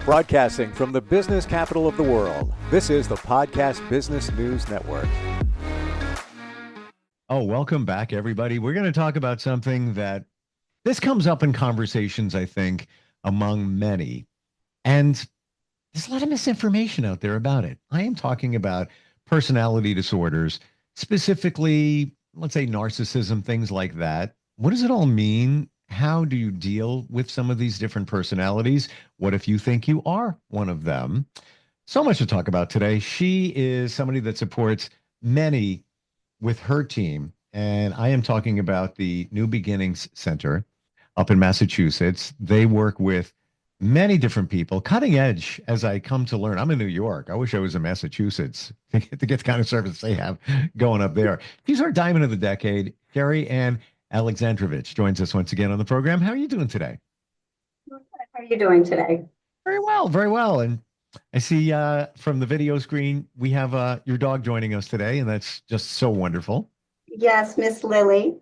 Broadcasting from the business capital of the world, this is the Podcast Business News Network. Oh, welcome back, everybody. We're going to talk about something that this comes up in conversations, I think, among many. And there's a lot of misinformation out there about it. I am talking about personality disorders, specifically, let's say narcissism, things like that. What does it all mean? How do you deal with some of these different personalities? What if you think you are one of them? So much to talk about today. She is somebody that supports many with her team. And I am talking about the New Beginnings Center up in Massachusetts. They work with many different people, cutting edge, as I come to learn. I'm in New York. I wish I was in Massachusetts to get the kind of service they have going up there. She's our diamond of the decade. Sherri and Alexandrovich joins us once again on the program. How are you doing today? How are you doing today? Very well, very well. And I see from the video screen, we have your dog joining us today, and that's just so wonderful. Yes, Miss Lily.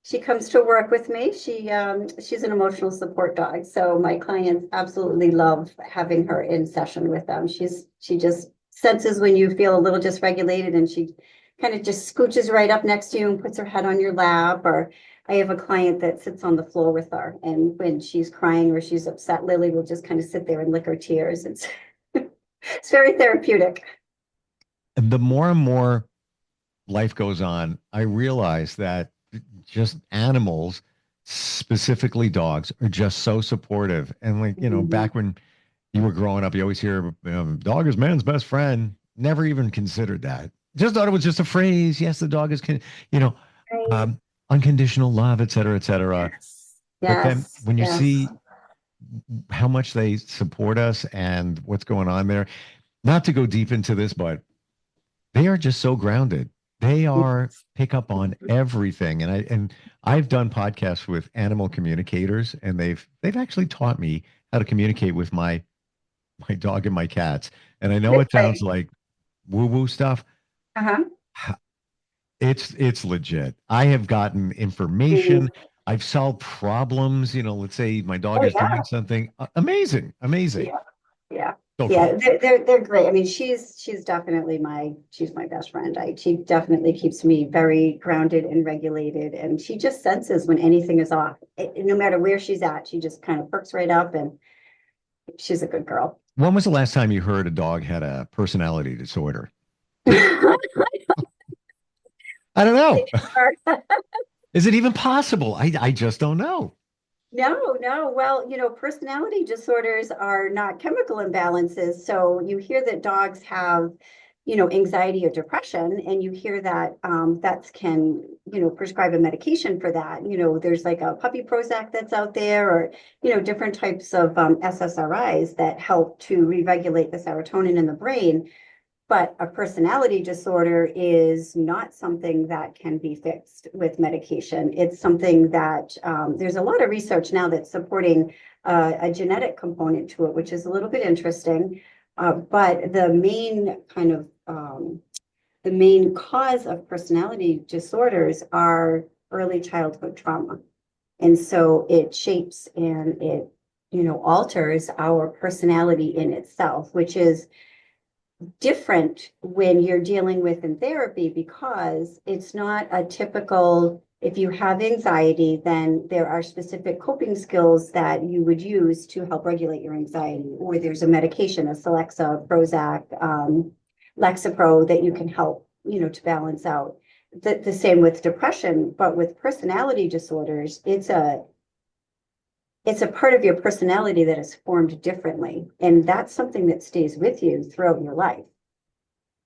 She comes to work with me. She's an emotional support dog. So my clients absolutely love having her in session with them. She just senses when you feel a little dysregulated, and she kind of just scooches right up next to you and puts her head on your lap. Or I have a client that sits on the floor with her, and when she's crying or she's upset, Lily will just kind of sit there and lick her tears. It's very therapeutic. And the more and more life goes on, I realize that just animals, specifically dogs, are just so supportive. And like, back when you were growing up, you always hear, dog is man's best friend. Never even considered that. Just thought it was just a phrase. Yes, the dog is, Right. unconditional love, et cetera, et cetera. Yes. But then when you Yes. see how much they support us and what's going on there, not to go deep into this, but they are just so grounded. They are pick up on everything. And I've done podcasts with animal communicators, and they've actually taught me how to communicate with my dog and my cats. And I know it sounds like woo-woo stuff. Uh-huh. It's legit. I have gotten information. I've solved problems. Let's say my dog Oh, is yeah. doing something amazing, amazing. Yeah. Yeah. So Yeah, cool. they're great. I mean, she's definitely she's my best friend. She definitely keeps me very grounded and regulated, and she just senses when anything is off. No matter where she's at, she just kind of perks right up, and she's a good girl. When was the last time you heard a dog had a personality disorder? I don't know. Is it even possible? I just don't know. No. Well, personality disorders are not chemical imbalances. So you hear that dogs have, anxiety or depression, and you hear that that can, prescribe a medication for that. There's like a puppy Prozac that's out there, or, different types of SSRIs that help to re-regulate the serotonin in the brain. But a personality disorder is not something that can be fixed with medication. It's something that there's a lot of research now that's supporting a genetic component to it, which is a little bit interesting. But the main cause of personality disorders are early childhood trauma. And so it shapes and it, alters our personality in itself, which is different when you're dealing with in therapy, because it's not a typical, if you have anxiety, then there are specific coping skills that you would use to help regulate your anxiety, or there's a medication, a Celexa, Prozac, Lexapro that you can help, to balance out. The same with depression, but with personality disorders, it's a part of your personality that is formed differently. And that's something that stays with you throughout your life.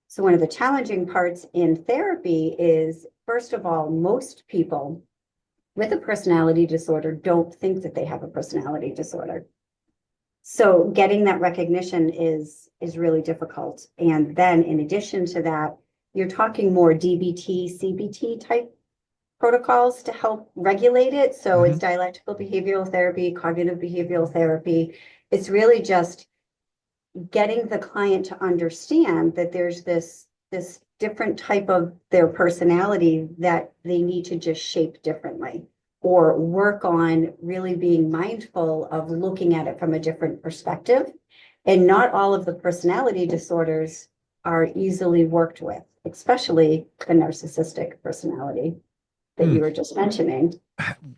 So one of the challenging parts in therapy is, first of all, most people with a personality disorder don't think that they have a personality disorder. So getting that recognition is really difficult. And then in addition to that, you're talking more DBT, CBT type protocols to help regulate it. So it's dialectical behavioral therapy, cognitive behavioral therapy. It's really just getting the client to understand that there's this different type of their personality that they need to just shape differently, or work on really being mindful of looking at it from a different perspective And not all of the personality disorders are easily worked with, especially the narcissistic personality that you were just mentioning.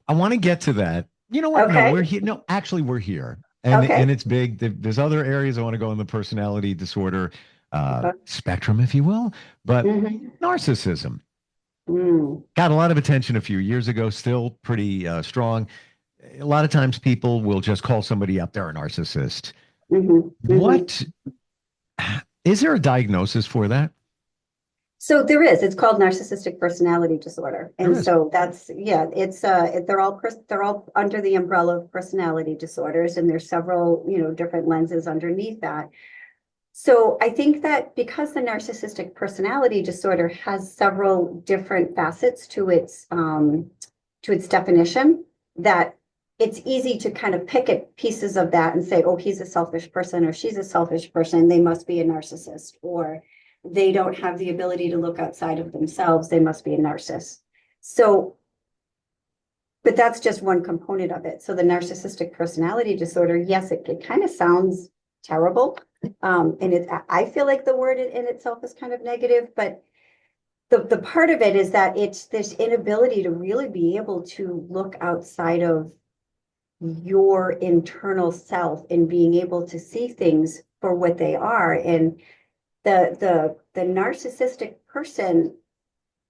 I want to get to that. You know what? No, Okay. we're here. No, actually, we're here. Okay. And it's big. There's other areas I want to go in the personality disorder Okay. spectrum, if you will. But Mhm. narcissism Mm. got a lot of attention a few years ago, still pretty strong. A lot of times people will just call somebody up, they're a narcissist. Mhm. Mhm. What is there a diagnosis for that? So there is, it's called narcissistic personality disorder. There And is. so that's, yeah, it's, they're all under the umbrella of personality disorders, and there's several, different lenses underneath that. So I think that because the narcissistic personality disorder has several different facets to its definition, that it's easy to kind of pick at pieces of that and say, oh, he's a selfish person or she's a selfish person, they must be a narcissist, or they don't have the ability to look outside of themselves, they must be a narcissist. So, but that's just one component of it. So the narcissistic personality disorder, yes, it kind of sounds terrible. And I feel like the word in itself is kind of negative, but the part of it is that it's this inability to really be able to look outside of your internal self and being able to see things for what they are. And the narcissistic person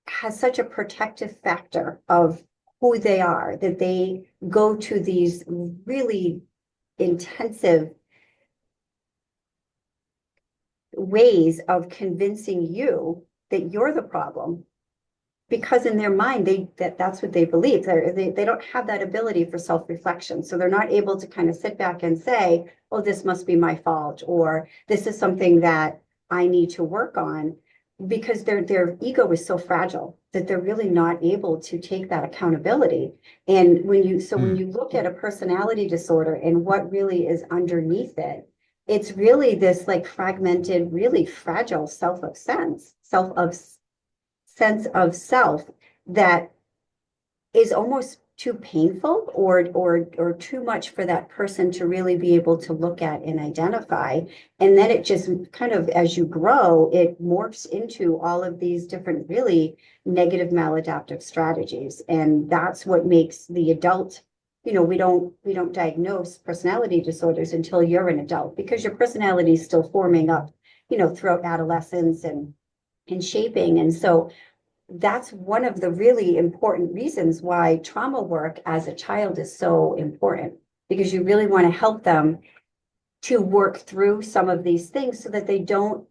has such a protective factor of who they are, that they go to these really intensive ways of convincing you that you're the problem, because in their mind that's what they believe. They don't have that ability for self-reflection, so they're not able to kind of sit back and say, oh, this must be my fault, or this is something that I need to work on, because their ego is so fragile that they're really not able to take that accountability. And when you look at a personality disorder and what really is underneath it, it's really this like fragmented, really fragile sense of self that is almost too painful or too much for that person to really be able to look at and identify. And then it just kind of, as you grow, it morphs into all of these different really negative maladaptive strategies. And that's what makes the adult, we don't diagnose personality disorders until you're an adult, because your personality is still forming up, throughout adolescence and shaping. And so that's one of the really important reasons why trauma work as a child is so important, because you really want to help them to work through some of these things so that they don't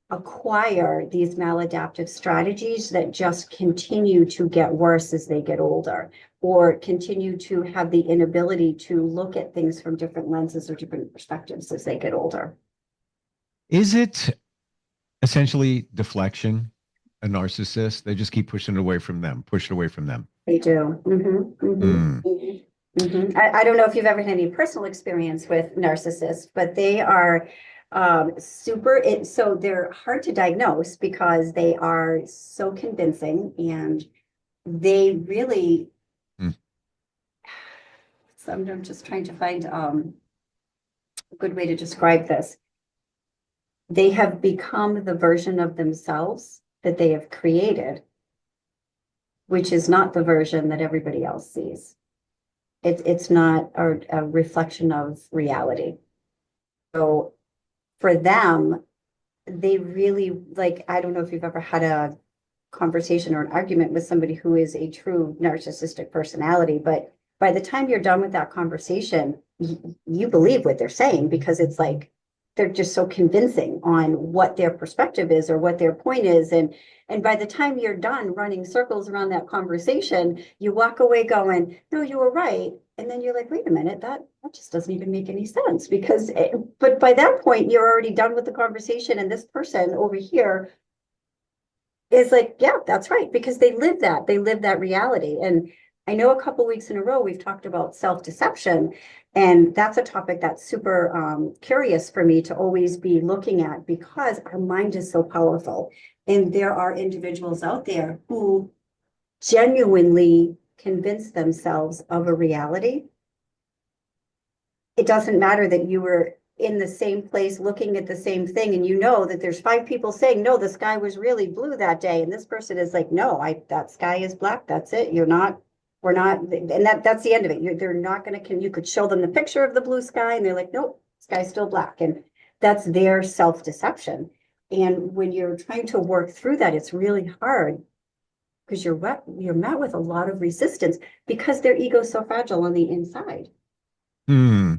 acquire these maladaptive strategies that just continue to get worse as they get older, or continue to have the inability to look at things from different lenses or different perspectives as they get older. Is it essentially deflection? A narcissist, they just keep pushing it away from them, push it away from them. They do. Mm. I don't know if you've ever had any personal experience with narcissists, but they are so they're hard to diagnose because they are so convincing, and they really, Mm. so I'm just trying to find a good way to describe this. They have become the version of themselves that they have created, which is not the version that everybody else sees. It's not a reflection of reality. So for them, they really, like, I don't know if you've ever had a conversation or an argument with somebody who is a true narcissistic personality, but by the time you're done with that conversation, you believe what they're saying, because it's like they're just so convincing on what their perspective is or what their point is. And by the time you're done running circles around that conversation, you walk away going, no, you were right. And then you're like, wait a minute, that just doesn't even make any sense, because but by that point, you're already done with the conversation. And this person over here is like, yeah, that's right, because they live that reality. And I know a couple weeks in a row we've talked about self-deception, and that's a topic that's super curious for me to always be looking at, because our mind is so powerful, and there are individuals out there who genuinely convince themselves of a reality. It doesn't matter that you were in the same place looking at the same thing, and you know that there's 5 people saying, no, the sky was really blue that day, and this person is like, no, that sky is black, that's it, we're not, and that's the end of it. They're not going to, you could show them the picture of the blue sky and they're like, nope, sky's still black. And that's their self-deception. And when you're trying to work through that, it's really hard because you're met with a lot of resistance because their ego's so fragile on the inside. Hmm.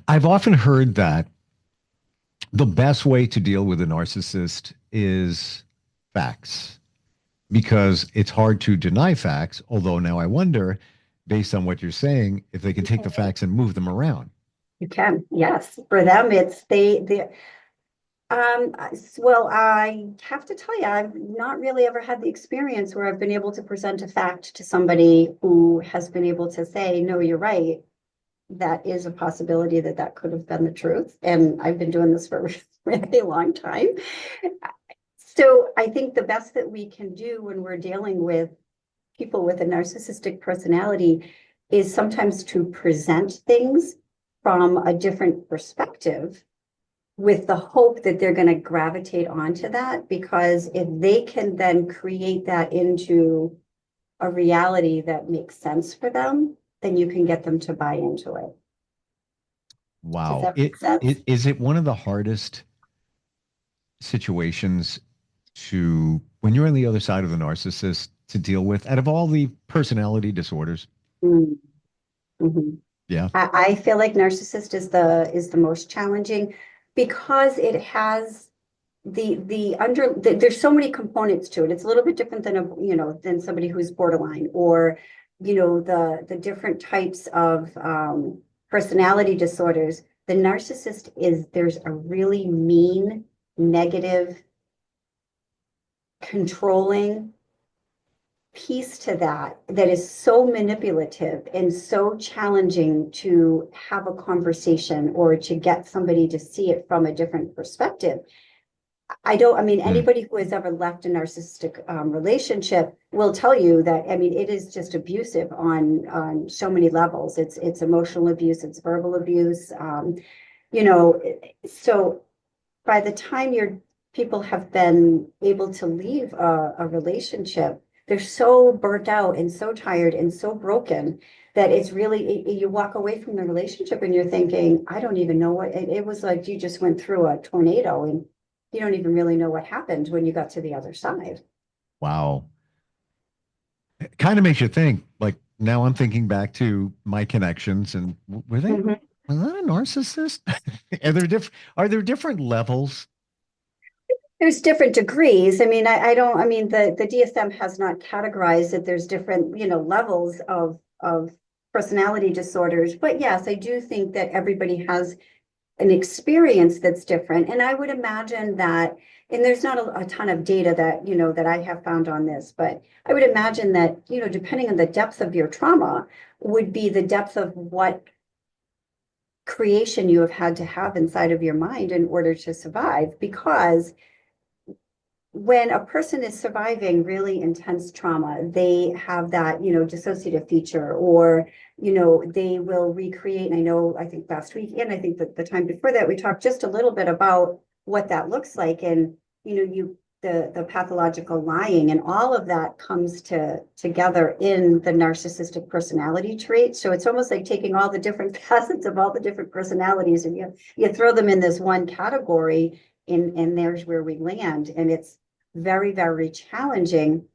I've often heard that the best way to deal with a narcissist is facts, because it's hard to deny facts. Although now I wonder, based on what you're saying, if they can take the facts and move them around. You can, yes. For them, it's well, I have to tell you, I've not really ever had the experience where I've been able to present a fact to somebody who has been able to say, no, you're right. That is a possibility that could have been the truth. And I've been doing this for a really long time. So I think the best that we can do when we're dealing with people with a narcissistic personality is sometimes to present things from a different perspective with the hope that they're going to gravitate onto that, because if they can then create that into a reality that makes sense for them, then you can get them to buy into it. Does Wow. that make sense? Is it one of the hardest situations to, when you're on the other side of the narcissist, to deal with out of all the personality disorders? Mm. Mhm. Yeah. I feel like narcissist is the most challenging because it has there's so many components to it. It's a little bit different than than somebody who's borderline, or the different types of personality disorders. The narcissist there's a really mean, negative, controlling piece to that is so manipulative and so challenging to have a conversation or to get somebody to see it from a different perspective. Mm. Anybody who has ever left a narcissistic relationship will tell you that, it is just abusive on so many levels. It's emotional abuse, it's verbal abuse. You know, so by the time your people have been able to leave a relationship, they're so burnt out and so tired and so broken that it's really, you walk away from the relationship and you're thinking, I don't even know it was like you just went through a tornado and you don't even really know what happened when you got to the other side. Wow. It kind of makes you think, like, now I'm thinking back to my connections, and were they, Mhm. was that a narcissist? Are there different levels? There's different degrees. I don't, the DSM has not categorized that there's different, levels of personality disorders. But yes, I do think that everybody has an experience that's different. And I would imagine that, and there's not a ton of data that, that I have found on this, but I would imagine that, depending on the depth of your trauma would be the depth of what creation you have had to have inside of your mind in order to survive. Because when a person is surviving really intense trauma, they have that, dissociative feature, or, they will recreate. And I think last week, and I think that the time before that, we talked just a little bit about what that looks like. And, the pathological lying and all of that comes together in the narcissistic personality trait. So it's almost like taking all the different facets of all the different personalities and you throw them in this one category, and there's where we land. And it's very, very challenging.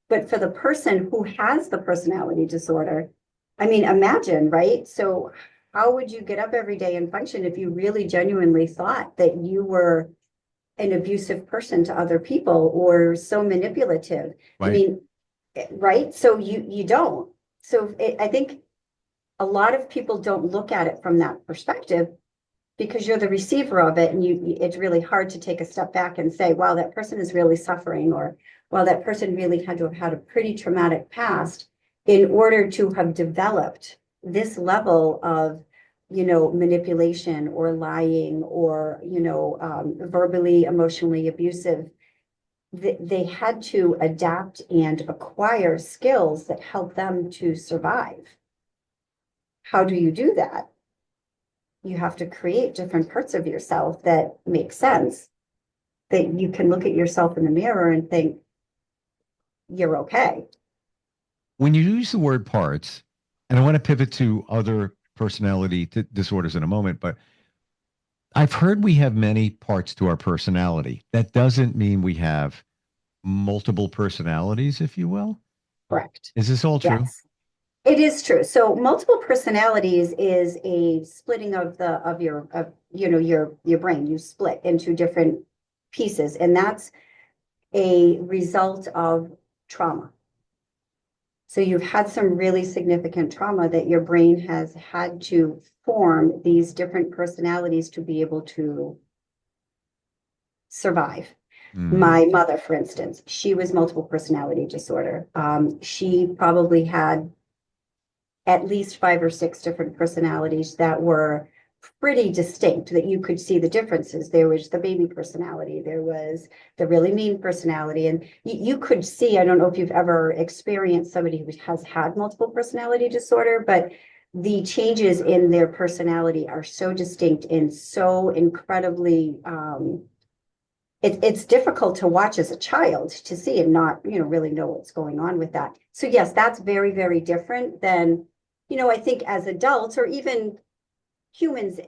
But for the person who has the personality disorder, imagine, right? So how would you get up every day and function if you really genuinely thought that you were an abusive person to other people or so manipulative? Right. Right? So you don't. So I think a lot of people don't look at it from that perspective, because you're the receiver of it, and it's really hard to take a step back and say, wow, that person is really suffering, or well, that person really had to have had a pretty traumatic past in order to have developed this level of, manipulation or lying or, verbally, emotionally abusive. They had to adapt and acquire skills that help them to survive. How do you do that? you have to create different parts of yourself that make sense, that you can look at yourself in the mirror and think, you're okay. When you use the word parts, and I want to pivot to other personality disorders in a moment, but I've heard we have many parts to our personality. That doesn't mean we have multiple personalities, if you will. Correct. Is this all true? Yes. It is true. So multiple personalities is a splitting of your brain. You split into different pieces, and that's a result of trauma. So you've had some really significant trauma that your brain has had to form these different personalities to be able to survive. My mother, for instance, she was multiple personality disorder. She probably had at least 5 or 6 different personalities that were pretty distinct, that you could see the differences. There was the baby personality, there was the really mean personality, and you could see, I don't know if you've ever experienced somebody who has had multiple personality disorder, but the changes in their personality are so distinct and so incredibly it's difficult to watch as a child to see and not, really know what's going on with that. So yes, that's very, very different than, I think as adults or even humans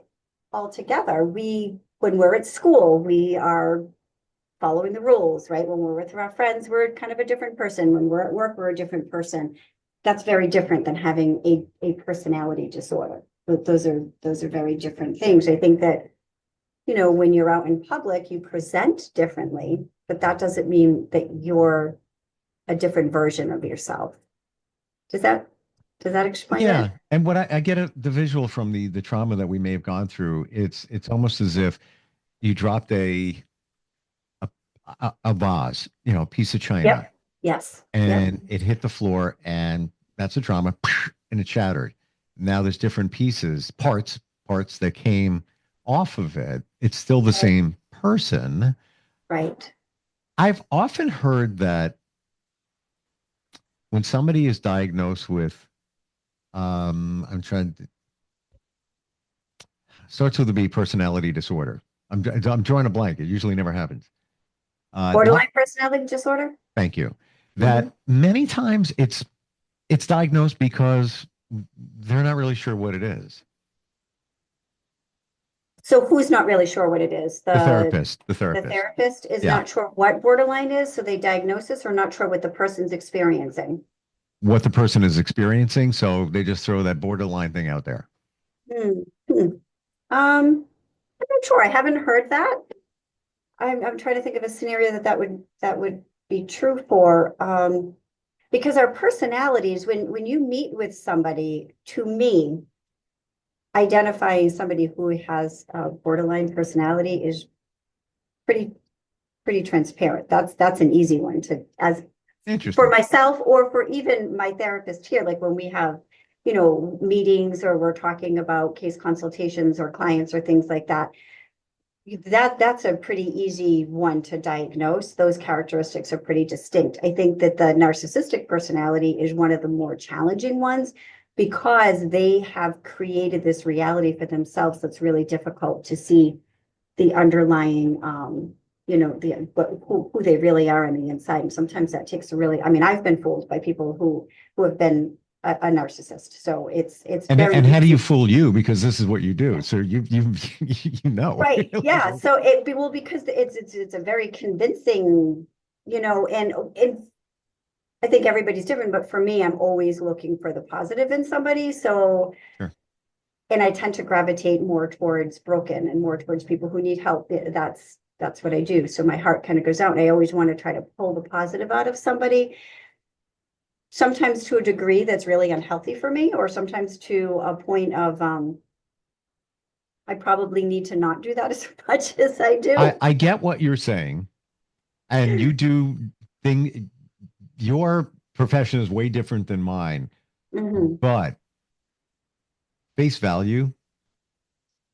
altogether, when we're at school, we are following the rules, right? When we're with our friends, we're kind of a different person. When we're at work, we're a different person. That's very different than having a personality disorder. But those are very different things. I think that, when you're out in public, you present differently, but that doesn't mean that you're a different version of yourself. Does that explain Yeah. it? And what I get the visual from the trauma that we may have gone through, it's almost as if you dropped a vase, a piece of china, Yep. Yes. Yep. and it hit the floor, and that's a trauma, and it shattered. Now there's different pieces, parts that came off of it. It's still the same person. Right. I've often heard that when somebody is diagnosed with, I'm trying to, starts with a B, personality disorder. I'm drawing a blank. It usually never happens. Borderline personality disorder? Thank you. Mm-hmm. That many times it's diagnosed because they're not really sure what it is. So who's not really sure what it is? The therapist. The therapist is Yeah. not sure what borderline is, so they diagnose this or not sure what the person's experiencing. What the person is experiencing, so they just throw that borderline thing out there. Hmm. Hmm. I'm not sure. I haven't heard that. I'm trying to think of a scenario that would be true for. Because our personalities, when you meet with somebody, to me, identifying somebody who has a borderline personality is pretty transparent. That's an easy one to as Interesting. for myself or for even my therapist here. Like when we have, meetings or we're talking about case consultations or clients or things like that. That's a pretty easy one to diagnose. Those characteristics are pretty distinct. I think that the narcissistic personality is one of the more challenging ones because they have created this reality for themselves that's really difficult to see the underlying who they really are on the inside. And sometimes that takes I've been fooled by people who have been a narcissist. So it's very and how do easy. you fool you? Because this is what you do. So you Right. Yeah. So because it's a very convincing, and I think everybody's different, but for me, I'm always looking for the positive in somebody. So, Sure. and I tend to gravitate more towards broken and more towards people who need help. That's what I do. So my heart kind of goes out and I always want to try to pull the positive out of somebody. Sometimes to a degree that's really unhealthy for me, or sometimes to a point of, I probably need to not do that as much as I do. I get what you're saying, and you do your profession is way different than mine, Mhm. but face value,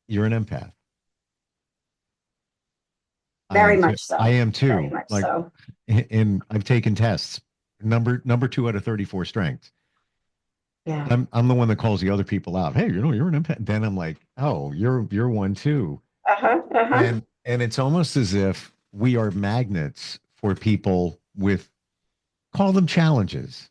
you're an empath. Very much so. I am too. Very much Like, so. and I've taken tests. Number 2 out of 34 strengths. Yeah. I'm the one that calls the other people out. Hey, you're an empath. Then I'm like, oh, you're one too. Uh-huh. Uh-huh. And it's almost as if we are magnets for people with, call them challenges.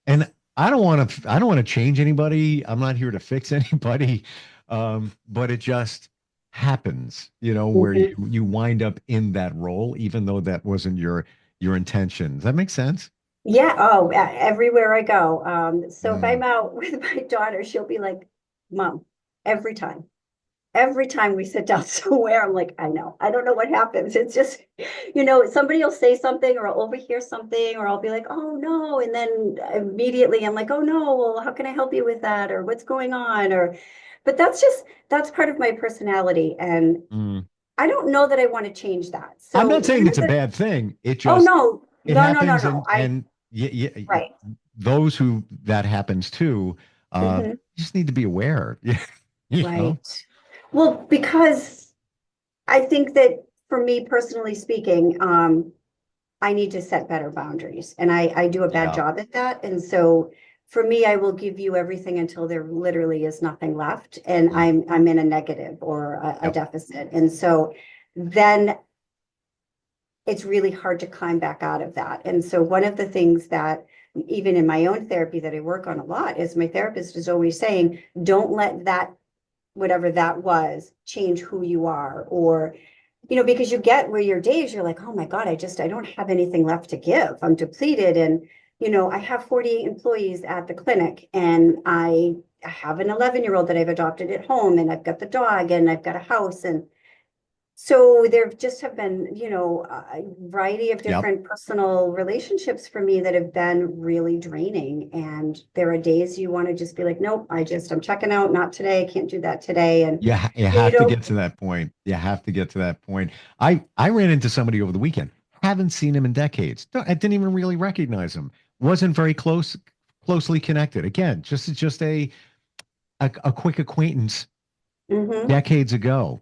And I don't want to change anybody. I'm not here to fix anybody. But it just happens, where you Mhm. you wind up in that role, even though that wasn't your intention. Does that make sense? Yeah. Oh, everywhere I go. So if Mm. I'm out with my daughter, she'll be like, Mom, every time. Every time we sit down somewhere, I'm like, I know. I don't know what happens. It's just, somebody will say something or I'll overhear something or I'll be like, oh no. And then immediately I'm like, oh no, well, how can I help you with that? Or what's going on? But that's part of my personality. And Mm. I don't know that I want to change that. I'm So not saying one it's of a the, bad thing. It oh just no, it no, no, no, happens, no. and Right. those who that happens to, Mhm. just need to be aware. Yeah, you know. Right. Well, because I think that for me personally speaking, I need to set better boundaries and I do a bad Yeah. job at that. And so for me, I will give you everything until there literally is nothing left and Mm. I'm in a negative or a Yep. deficit. And so then it's really hard to climb back out of that. And so one of the things that even in my own therapy that I work on a lot is my therapist is always saying, don't let that whatever that was change who you are or because you get where your days you're like, oh my God, I don't have anything left to give, I'm depleted. And I have 48 employees at the clinic and I have an 11-year-old that I've adopted at home and I've got the dog and I've got a house. And so there just have been, a variety of Yep. different personal relationships for me that have been really draining. And there are days you want to just be like, nope, I'm checking out, not today, can't do that today. And You you have to don't, get to that point. You have to get to that point. I ran into somebody over the weekend. Haven't seen him in decades. I didn't even really recognize him. Wasn't very closely connected. Again, just a quick acquaintance Mhm. decades ago.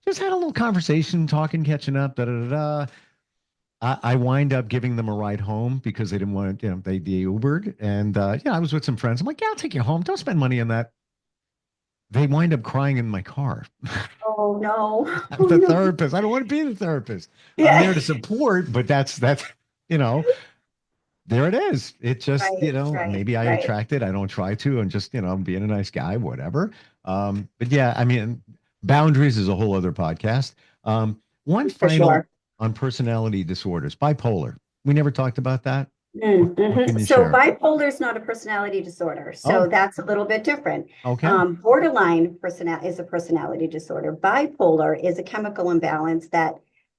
Just had a little conversation, talking, catching up. Da da da da. I wind up giving them a ride home because they didn't want to, they Ubered, and yeah, I was with some friends. I'm like, yeah, I'll take you home. Don't spend money on that. They wind up crying in my car. Oh no. I'm Oh the no. therapist. I don't want to be the therapist. I'm Yeah. there to support, but that's you know, there it is. It just, Right, right, maybe I right. attract it. I don't try to, and just, I'm being a nice guy, whatever. But yeah, I mean, boundaries is a whole other podcast. One For final sure. on personality disorders, bipolar. We never talked about that. What can Mhm. you So share? bipolar is not a personality disorder. So Oh, that's a little bit different. okay. Borderline personality is a personality disorder. Bipolar is a chemical imbalance that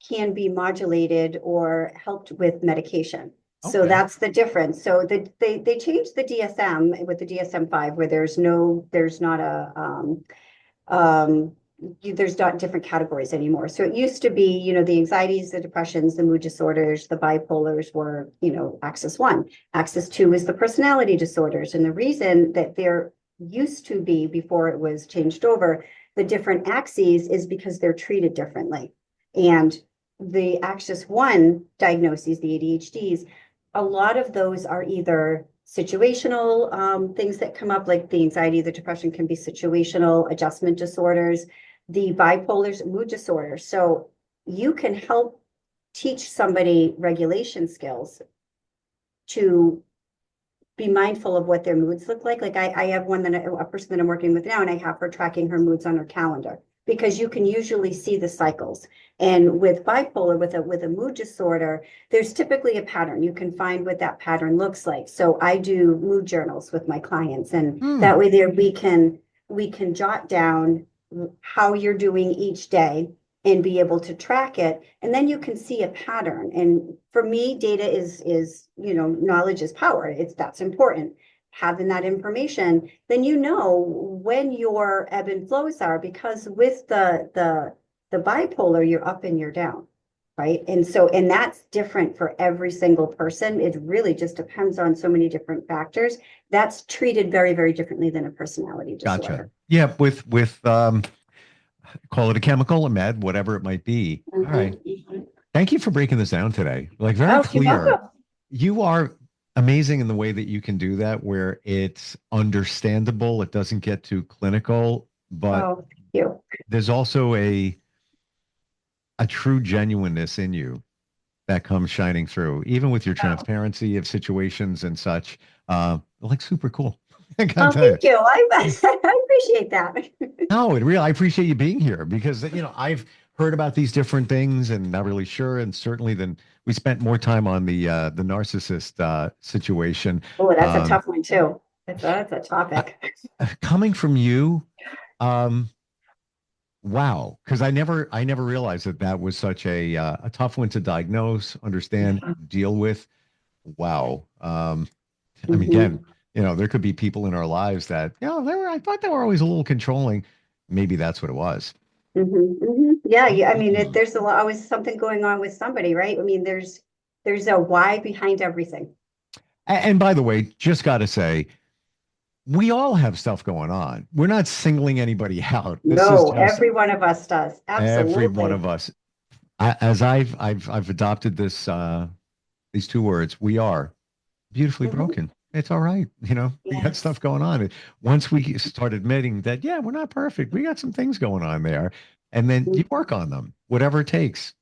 can be modulated or helped with medication. So Okay. that's the difference. So they changed the DSM with the DSM-5 where there's not a there's not different categories anymore. So it used to be, the anxieties, the depressions, the mood disorders, the bipolars were, axis one. Axis two is the personality disorders. And the reason that there used to be, before it was changed over, the different axes is because they're treated differently. And the axis one diagnoses, the ADHDs, a lot of those are either situational things that come up, like the anxiety, the depression can be situational, adjustment disorders, the bipolars, mood disorders. So you can help teach somebody regulation skills to be mindful of what their moods look like. Like I have one a person that I'm working with now, and I have her tracking her moods on her calendar because you can usually see the cycles. And with bipolar, with a mood disorder, there's typically a pattern. You can find what that pattern looks like. So I do mood journals with my clients, and Hmm. that way there we can jot down how you're doing each day and be able to track it, and then you can see a pattern. And for me, data is knowledge is power. That's important. Having that information, then when your ebb and flows are, because with the bipolar, you're up and you're down, right? And that's different for every single person. It really just depends on so many different factors. That's treated very, very differently than a personality Gotcha. disorder. Yeah, with call it a chemical, a med, whatever it might be. All right. Mhm, mhm. Thank you for breaking this down today. Like, very Oh, you're clear. welcome. You are, amazing in the way that you can do that, where it's understandable. It doesn't get too clinical, but Oh, thank you. there's also a true genuineness in you that comes shining through, even with your Oh, transparency of situations and such. Like super cool. I gotta oh, tell you. thank you. I appreciate that. No, it really, I appreciate you being here because, I've heard about these different things and not really sure. And certainly then we spent more time on the narcissist situation. Oh, that's a Um, tough one too. That's a I, topic. coming from you, um, wow, because I never realized that that was such a tough one to diagnose, understand, Yeah. deal with. Wow. I mean, again, Hmm. there could be people in our lives that, I thought they were always a little controlling. Maybe that's what it was. Yeah, yeah. I mean, Mhm. there's always something going on with somebody, right? I mean, there's a why behind everything. And by the way, just got to say, we all have stuff going on. We're not singling anybody out. This is No, just every one of us does. every one Absolutely. of us. As I've adopted these two words, we are beautifully Hmm. broken. It's all right. We got Yes. stuff going on. Once we start admitting that, yeah, we're not perfect. We got some things going on there. And then you work on them, whatever it takes.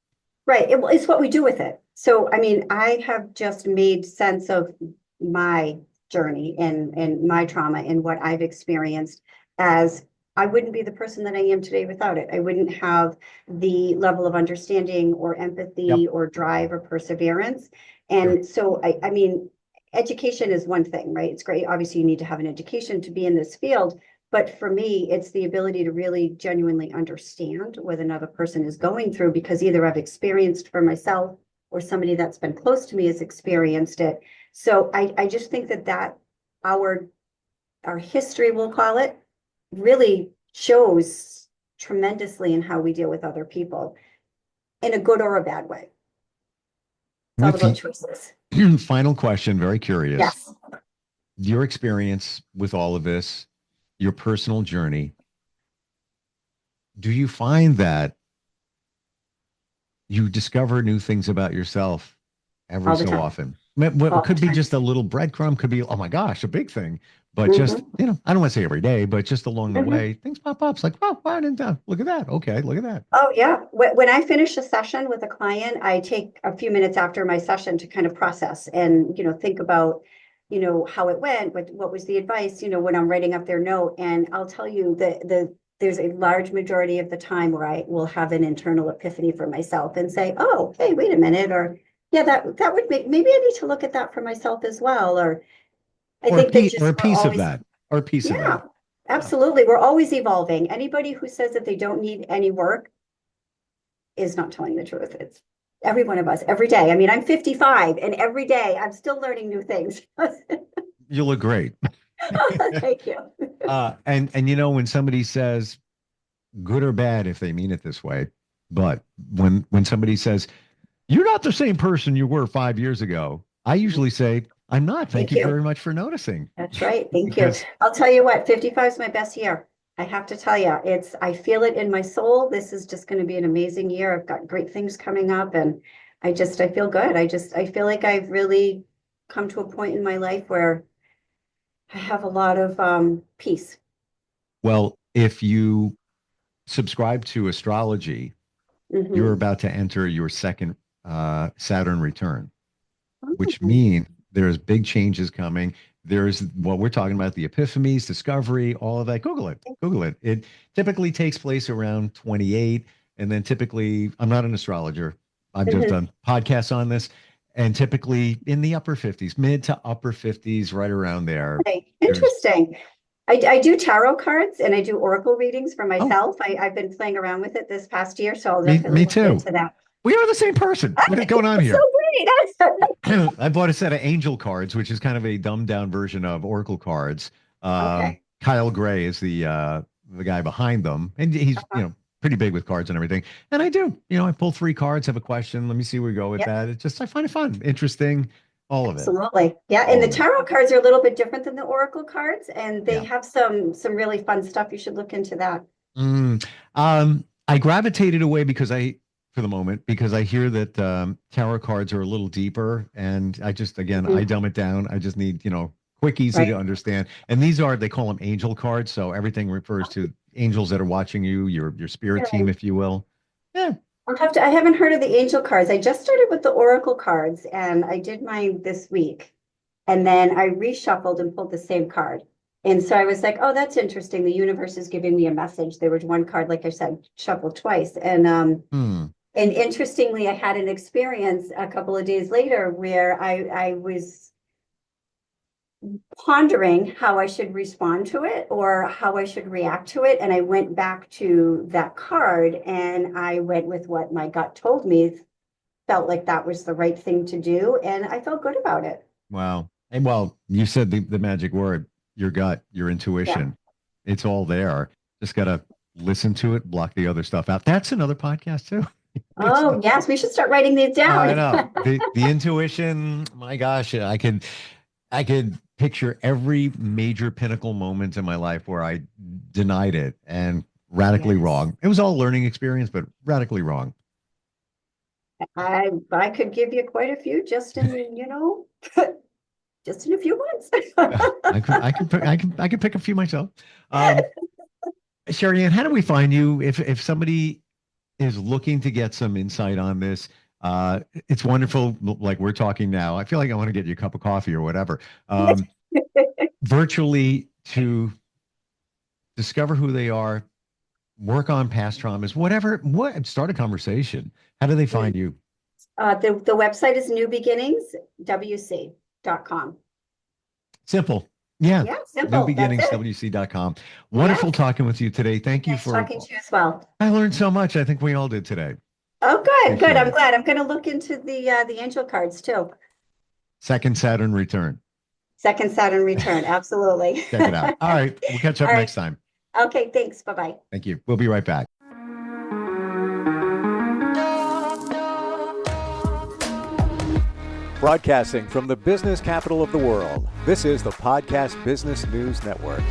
Right. It's what we do with it. So, I mean, I have just made sense of my journey and my trauma and what I've experienced as I wouldn't be the person that I am today without it. I wouldn't have the level of understanding or Yep. empathy or drive or perseverance. Sure. And so, I mean, education is one thing, right? It's great. Obviously, you need to have an education to be in this field. But for me, it's the ability to really genuinely understand what another person is going through because either I've experienced for myself or somebody that's been close to me has experienced it. So I just think that our our history, we'll call it, really shows tremendously in how we deal with other people in a good or a bad way. It's all With about the choices. final question, very curious. Yes. Your experience with all of this, your personal journey, do you find that you discover new things about yourself every All the so time. often? What All the could be time. just a little breadcrumb, could be, oh my gosh, a big thing. But just, Mhm. I don't want to say every day, but just along the Mhm. way, things pop up. It's like, oh, wow, I didn't, look at that. Okay, look at that. Oh, yeah. When I finish a session with a client, I take a few minutes after my session to kind of process and, think about, how it went, what was the advice, when I'm writing up their note. And I'll tell you that there's a large majority of the time where I will have an internal epiphany for myself and say, oh, hey, wait a minute. Or, yeah, that would make, maybe I need to look at that for myself as well. Or I Or a think that piece, or just a we're piece of always, that, or a piece of yeah, that. Yeah. absolutely. We're always evolving. Anybody who says that they don't need any work is not telling the truth. It's every one of us every day. I mean, I'm 55 and every day I'm still learning new things. You look great. Thank you. And when somebody says good or bad, if they mean it this way, but when somebody says you're not the same person you were 5 years ago, I usually say I'm not. Thank Thank you you. very much for noticing. That's right. Thank you. Because I'll tell you what, 55 is my best year. I have to tell you, I feel it in my soul. This is just going to be an amazing year. I've got great things coming up and I feel good. I feel like I've really come to a point in my life where I have a lot of peace. well, if you subscribe to astrology, you're Hmm. about to enter your second Saturn return, which means there's big changes coming. There's what we're talking about, the epiphanies, discovery, all of that. Google it. Google it. It typically takes place around 28. And then typically, I'm not an astrologer. I've just Hmm. done podcasts on this. And typically in the upper 50s, mid to upper 50s, right around there. Okay, There's, interesting. I do tarot cards and I do oracle readings for oh, myself. I've been playing around with it this past year, so I'll definitely me look too. into that. We are the same person. What is going on That's so here? great. I bought a set of angel cards, which is kind of a dumbed down version of Oracle cards. Okay. Kyle Gray is the guy behind them, and he's Uh-huh. pretty big with cards and everything. And I do, I pull three cards, have a question. Let me see where we go with Yep, that. It's just I find it fun, interesting, all of it, absolutely. Yeah, and all the of it. tarot cards are a little bit different than the oracle cards, and they Yeah. have some really fun stuff. You should look into that. Mm. I gravitated away because for the moment because I hear that tarot cards are a little deeper, and I just again I dumb it down. I just need quick, easy to Right. understand. And these are they call them angel cards, so everything refers to angels that are watching you, your spirit team, Okay. if you will. Yeah. I haven't heard of the angel cards. I just started with the oracle cards and I did mine this week. And then I reshuffled and pulled the same card. And so I was like, oh, that's interesting. The universe is giving me a message. There was one card, like I said, shuffled twice. Hmm. And interestingly, I had an experience a couple of days later where I was pondering how I should respond to it or how I should react to it. And I went back to that card and I went with what my gut told me, felt like that was the right thing to do. And I felt good about it. Wow. And well, you said the magic word, your gut, your Yeah. intuition. It's all there. Just gotta listen to it, block the other stuff out. That's another podcast too. It's Oh, yes, we should start writing these I down. know. The intuition, my gosh, I could picture every major pinnacle moment in my life where I denied it and radically Yes. wrong. It was all learning experience, but radically wrong. I could give you quite a few just in, just in a few months. I could pick a few myself. Um, Sherry Ann, how do we find you if somebody is looking to get some insight on this? It's wonderful, like we're talking now. I feel like I want to get you a cup of coffee or whatever. Virtually to discover who they are, work on past traumas, whatever, start a conversation. How do they find you? The website is newbeginningswc.com. Simple. Yeah. Yeah, simple. That's it. NewBeginningsWC.com. Wonderful Yes. talking with you today. Thank you Nice for talking to you as well. I learned so much. I think we all did today. Oh, good, good. Appreciate I'm it. glad. I'm going to look into the angel cards too. Second Saturn return. Second Saturn return. Absolutely. Check it out. All right. We'll catch up All right. next time. Okay, thanks. Bye-bye. Thank you. We'll be right back. Broadcasting from the business capital of the world, this is the Podcast Business News Network.